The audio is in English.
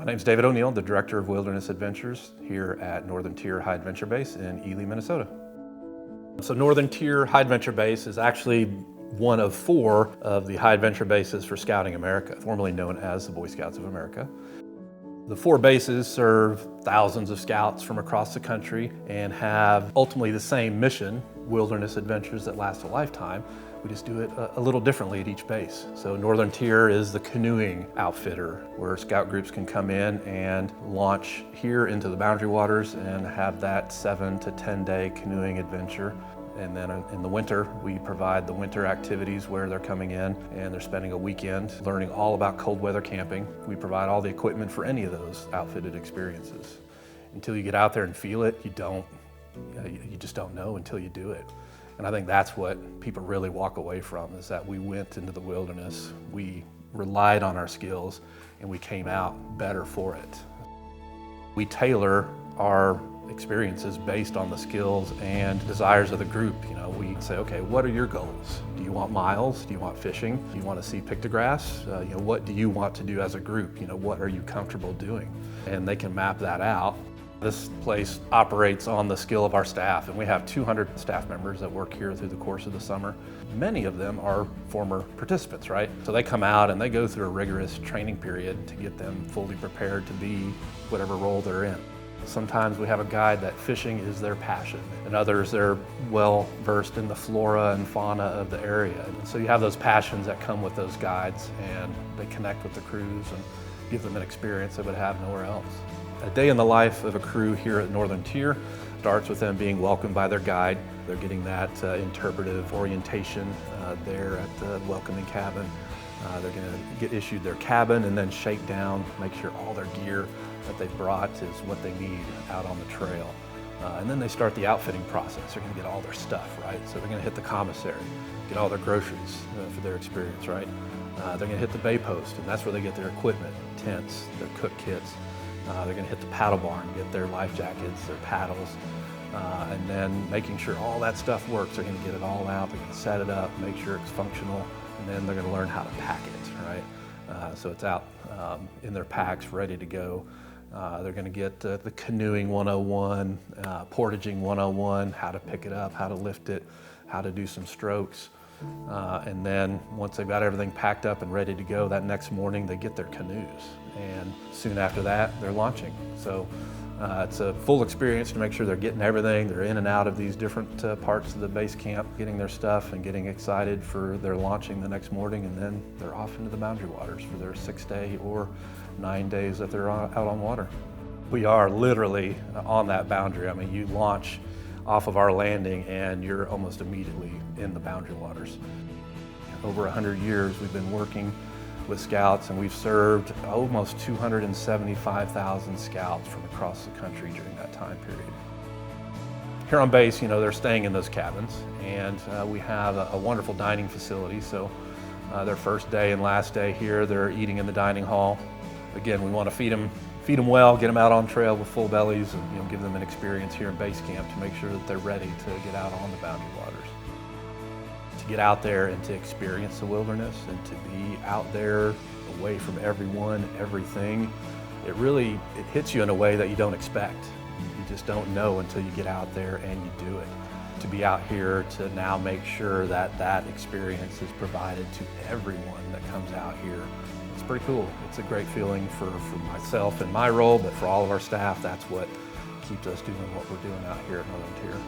My name is David O'Neill, the Director of Wilderness Adventures here at Northern Tier High Adventure Base in Ely, Minnesota. So Northern Tier High Adventure Base is actually one of 4 of the high adventure bases for Scouting America, formerly known as the Boy Scouts of America. The 4 bases serve thousands of scouts from across the country and have ultimately the same mission, wilderness adventures that last a lifetime. We just do it a little differently at each base. So Northern Tier is the canoeing outfitter where scout groups can come in and launch here into the Boundary Waters and have that 7 to 10 day canoeing adventure. And then in the winter, we provide the winter activities where they're coming in and they're spending a weekend learning all about cold weather camping. We provide all the equipment for any of those outfitted experiences. Until you get out there and feel it, you just don't know until you do it. And I think that's what people really walk away from, is that we went into the wilderness, we relied on our skills, and we came out better for it. We tailor our experiences based on the skills and desires of the group. We say, okay, what are your goals? Do you want miles? Do you want fishing? Do you want to see pictographs? What do you want to do as a group? What are you comfortable doing? And they can map that out. This place operates on the skill of our staff, and we have 200 staff members that work here through the course of the summer. Many of them are former participants, right? So they come out and they go through a rigorous training period to get them fully prepared to be whatever role they're in. Sometimes we have a guide that fishing is their passion, and others they're well versed in the flora and fauna of the area. And so you have those passions that come with those guides, and they connect with the crews and give them an experience they would have nowhere else. A day in the life of a crew here at Northern Tier starts with them being welcomed by their guide. They're getting that interpretive orientation there at the welcoming cabin. They're going to get issued their cabin and then shake down, make sure all their gear that they've brought is what they need out on the trail. And then they start the outfitting process. They're going to get all their stuff, right? So they're going to hit the commissary, get all their groceries for their experience, right? They're going to hit the bay post, and that's where they get their equipment, tents, their cook kits. They're going to hit the paddle barn, get their life jackets, their paddles, and then making sure all that stuff works. They're going to get it all out, they're going to set it up, make sure it's functional, and then they're going to learn how to pack it, right? So it's out in their packs, ready to go. They're going to get the canoeing 101, portaging 101, how to pick it up, how to lift it, how to do some strokes. And then once they've got everything packed up and ready to go, that next morning they get their canoes. And soon after that, they're launching. So it's a full experience to make sure they're getting everything. They're in and out of these different parts of the base camp, getting their stuff and getting excited for their launching the next morning. And then they're off into the Boundary Waters for their 6-day or 9 days that they're out on water. We are literally on that boundary. I mean, you launch off of our landing and you're almost immediately in the Boundary Waters. Over 100 years we've been working with scouts, and we've served almost 275,000 scouts from across the country during that time period. Here on base, they're staying in those cabins, and we have a wonderful dining facility. So their first day and last day here, they're eating in the dining hall. Again, we want to feed them well, get them out on trail with full bellies, and give them an experience here in base camp to make sure that they're ready to get out on the Boundary Waters. To get out there and to experience the wilderness and to be out there away from everyone, everything, it hits you in a way that you don't expect. You just don't know until you get out there and you do it. To be out here to now make sure that that experience is provided to everyone that comes out here, it's pretty cool. It's a great feeling for myself and my role, but for all of our staff, that's what keeps us doing what we're doing out here at Northern Tier.